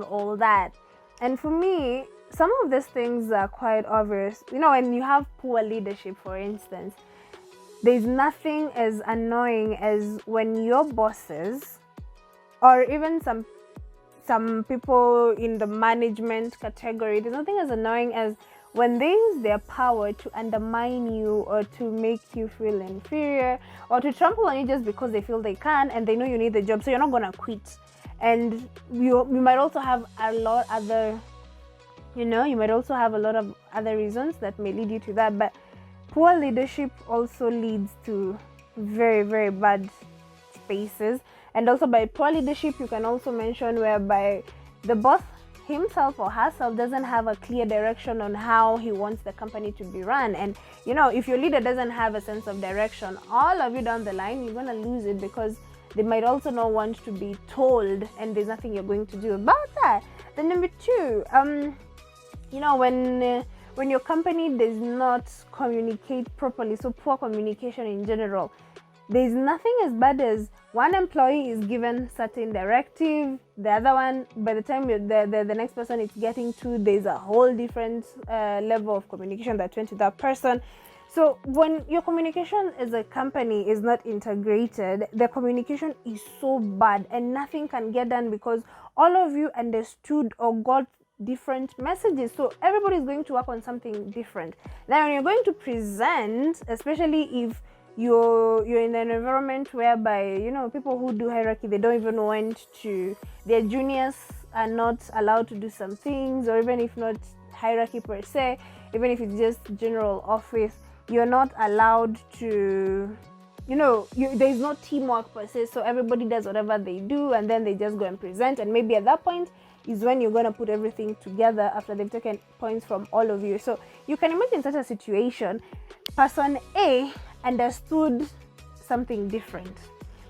have all that. And for me, some of these things are quite obvious. When you have poor leadership, for instance, there's nothing as annoying as when your bosses, or even some people in the management category, there's nothing as annoying as when they use their power to undermine you, or to make you feel inferior, or to trample on you just because they feel they can and they know you need the job, so you're not gonna quit. And you might also have a lot other, you might also have a lot of other reasons that may lead you to that. But poor leadership also leads to very, very bad spaces. And also by poor leadership, you can also mention whereby the boss himself or herself doesn't have a clear direction on how he wants the company to be run. And if your leader doesn't have a sense of direction, all of you down the line, you're going to lose it, because they might also not want to be told, and there's nothing you're going to do about that. Then number two, when your company does not communicate properly, so poor communication in general, there's nothing as bad as one employee is given certain directive, the other one, by the time the next person is getting to, there's a whole different level of communication that went to that person. So when your communication as a company is not integrated, the communication is so bad and nothing can get done, because all of you understood or got different messages. So everybody's going to work on something different. Now when you're going to present, especially if you're in an environment whereby people who do hierarchy, they don't even want to, their juniors are not allowed to do some things, or even if not hierarchy per se, even if it's just general office, you're not allowed to, there's no teamwork per se, so everybody does whatever they do and then they just go and present. And maybe at that point is when you're going to put everything together after they've taken points from all of you. So you can imagine such a situation. Person A understood something different.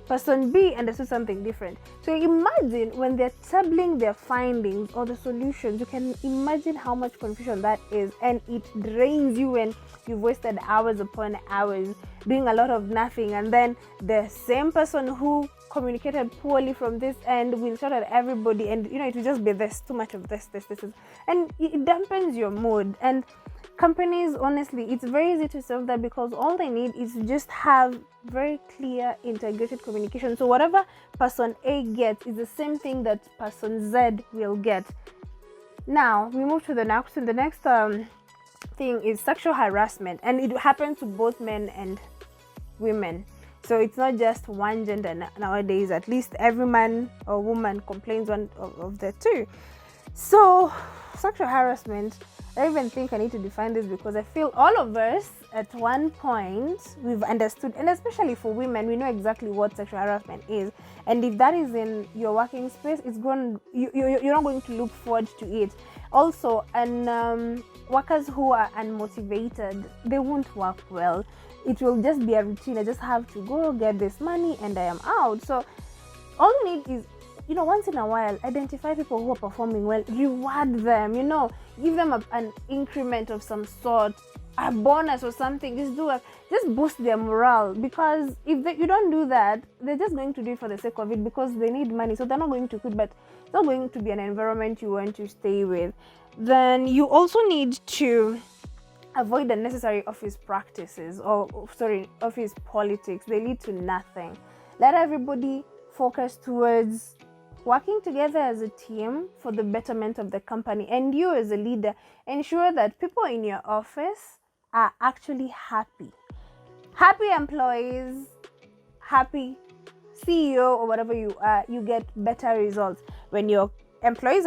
Person B understood something different. So imagine when they're tabling their findings or the solutions, you can imagine how much confusion that is, and it drains you when you've wasted hours upon hours doing a lot of nothing, and then the same person who communicated poorly from this end will shout at everybody, and it will just be this, too much of this, and it dampens your mood. And companies, honestly, it's very easy to solve that, because all they need is to just have very clear integrated communication. So whatever person A gets is the same thing that person Z will get. Now we move to the next. And the next thing is sexual harassment, and it happens to both men and women. So it's not just one gender nowadays. At least every man or woman complains one of the two. So sexual harassment, I even think I need to define this, because I feel all of us at one point we've understood, and especially for women, we know exactly what sexual harassment is. And if that is in your working space, you're not going to look forward to it. Also, and workers who are unmotivated, they won't work well. It will just be a routine. I just have to go get this money and I am out. So all you need is, once in a while, identify people who are performing well, reward them, give them an increment of some sort, a bonus or something. Just boost their morale, because if you don't do that, they're just going to do it for the sake of it, because they need money, so they're not going to quit. But it's not going to be an environment you want to stay with. Then you also need to avoid unnecessary office practices, office politics. They lead to nothing. Let everybody focus towards working together as a team for the betterment of the company. And you as a leader, ensure that people in your office are actually happy. Happy employees, happy CEO or whatever you are, you get better results. When your employees are